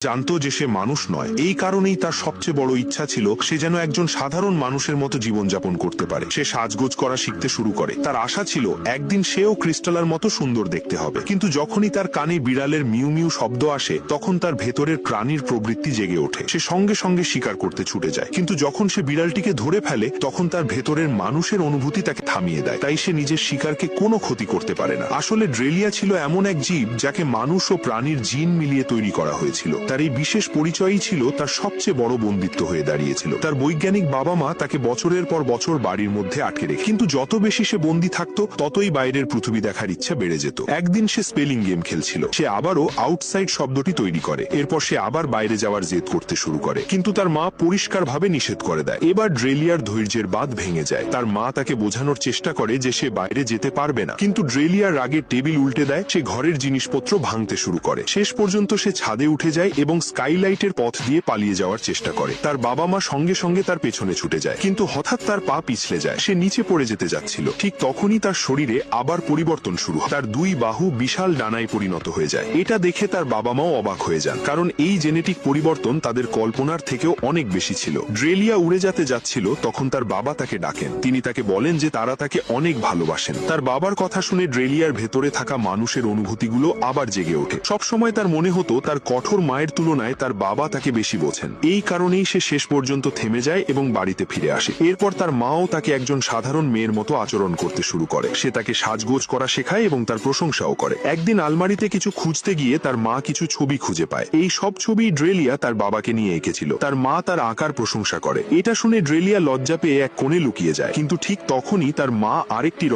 জানতো যে সে মানুষ নয়। এই কারণেই তার সবচেয়ে বড় ইচ্ছা ছিল সে যেন একজন সাধারণ মানুষের মতো জীবনযাপন করতে পারে। সে সাজগোজ করা শিখতে শুরু করে। তার আশা ছিল একদিন সেও ক্রিস্টালার মতো সুন্দর দেখতে হবে। কিন্তু যখনই তার কানে বিড়ালের মিউ মিউ শব্দ আসে তখন তার ভেতরের প্রাণীর প্রবৃত্তি জেগে ওঠে। সে সঙ্গে সঙ্গে শিকার করতে ছুটে যায়। কিন্তু যখন সে বিড়ালটিকে ধরে ফেলে তখন তার ভেতরের মানুষের অনুভূতি তাকে থামিয়ে দেয়। তাই সে নিজের শিকারকে কোনো ক্ষতি করতে পারে না। আসলে ড্রেলিয়া ছিল এমন এক জীব যাকে মানুষ ও প্রাণীর জিন মিলিয়ে তৈরি করা হয়েছিল। তার এই বিশেষ পরিচয়ই ছিল তার সবচেয়ে বড় বন্দিত্ব হয়ে দাঁড়িয়েছিল। তার বৈজ্ঞানিক বাবা মা তাকে বছরের পর বছর বাড়ির মধ্যে আটকে রেখে, কিন্তু যত বেশি সে বন্দী থাকতো ততই বাইরের পৃথিবী দেখার ইচ্ছা বেড়ে যেত। একদিন সে স্পেলিং গেম খেলছিল। সে আবারও আউটসাইড শব্দটি তৈরি করে। এরপর সে আবার বাইরে যাওয়ার জেদ করতে শুরু করে, কিন্তু তার মা পরিষ্কারভাবে নিষেধ করে দেয়। এবার ড্রেলিয়ার ধৈর্যের বাঁধ ভেঙে যায়। তার মা তাকে বোঝানোর চেষ্টা করে যে সে বাইরে যেতে পারবে না, কিন্তু ড্রেলিয়ার রাগে টেবিল উল্টে দেয়। সে ঘরের জিনিসপত্র ভাঙতে শুরু করে। শেষ পর্যন্ত সে ছাদে উঠে যায় এবং স্কাইলাইটের পথ দিয়ে পালিয়ে যাওয়ার চেষ্টা করে। তার বাবা মা সঙ্গে সঙ্গে তার পেছনে ছুটে যায়, কিন্তু হঠাৎ তার পা পিছলে যায়। সে নিচে পড়ে যেতে যাচ্ছিল। ঠিক তখনই তার শরীরে আবার পরিবর্তন শুরু হয়। তার দুই বাহু বিশাল ডানায় পরিণত হয়ে যায়। এটা দেখে তার বাবা মাও অবাক হয়ে যান, কারণ এই জেনেটিক পরিবর্তন তাদের কল্পনার থেকেও অনেক বেশি ছিল। ড্রেলিয়া উড়ে যেতে যাচ্ছিল, তখন তার বাবা তাকে ডাকেন। তিনি তাকে বলেন যে তারা তাকে অনেক ভালোবাসেন। তার বাবার কথা শুনে ড্রেলিয়ার ভেতরে থাকা মানুষের অনুভূতিগুলো আবার জেগে ওঠে। সবসময় তার মনে হতো তার কঠোর মায়ের তুলনায় তার বাবা তাকে বেশি বোঝেন। এই কারণেই সে শেষ পর্যন্ত থেমে যায় এবং বাড়িতে ফিরে আসে। এরপর তার মাও তাকে একজন সাধারণ মেয়ের মতো আচরণ করতে শুরু করে। সে তাকে সাজগোজ করা শেখায় এবং তার প্রশংসাও করে। একদিন আলমারিতে কিছু খুঁজতে গিয়ে তার মা কিছু ছবি খুঁজে পায়। এই সব ছবি ড্রেলিয়া তার বাবাকে নিয়ে এঁকেছিল। তার মা তার আঁকার প্রশংসা করে। এটা শুনে ড্রেলিয়া লজ্জা পেয়ে এক কোণে লুকিয়ে যায়, কিন্তু ঠিক তখনই তার মা আরেকটি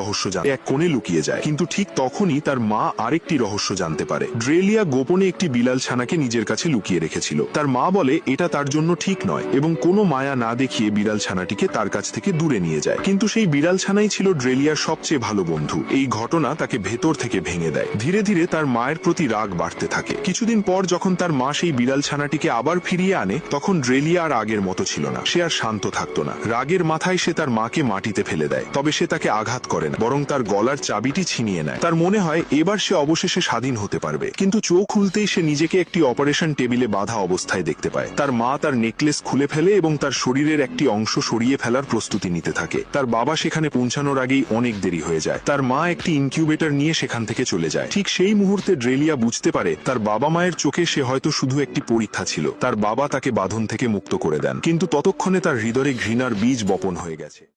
রহস্য জানতে পারে। ড্রেলিয়া গোপনে একটি বিড়াল ছানাকে নিজের কাছে লুকিয়ে রেখেছিল। তার মা বলে এটা তার জন্য ঠিক নয় এবং কোনো মায়া না দেখিয়ে বিড়াল ছানাটিকে তার কাছ থেকে দূরে নিয়ে যায়। কিন্তু সেই বিড়াল ছানাই ছিল ড্রেলিয়ার সবচেয়ে ভালো বন্ধু। এই ঘটনা তাকে ভেতর থেকে ভেঙে দেয়। ধীরে ধীরে তার মায়ের প্রতি রাগ বাড়তে থাকে। কিছুদিন পর যখন তার মা সেই বিড়াল ছানাটিকে আবার ফিরিয়ে আনে, তখন ড্রেলিয়া আর আগের মতো ছিল না। সে আর শান্ত থাকতো না। রাগের মাথায় সে তার মাকে মাটিতে ফেলে দেয়। তবে সে তাকে আঘাত করে না, বরং তার গলার চাবিটি ছিনিয়ে নেয়। তার মনে হয় এবার সে অবশেষে স্বাধীন হতে পারবে। কিন্তু চোখ খুলতেই সে নিজেকে একটি অপারেশন টেবিলে বাঁধা অবস্থায় দেখতে পায়। তার মা তার নেকলেস খুলে ফেলে এবং তার শরীরের একটি অংশ সরিয়ে ফেলার প্রস্তুতি নিতে থাকে। তার বাবা সেখানে পৌঁছানোর আগেই অনেক দেরি হয়ে যায়। তার মা একটি ইনকিউবেটর নিয়ে সেখান থেকে চলে যায়। ঠিক সেই মুহূর্তে ড্রেলিয়া বুঝতে পারে তার বাবা মায়ের চোখে সে হয়তো শুধু একটি পরীক্ষা ছিল। তার বাবা তাকে বাঁধন থেকে মুক্ত করে দেন, কিন্তু ততক্ষণে তার হৃদয়ে ঘৃণার বীজ বপন হয়ে গেছে।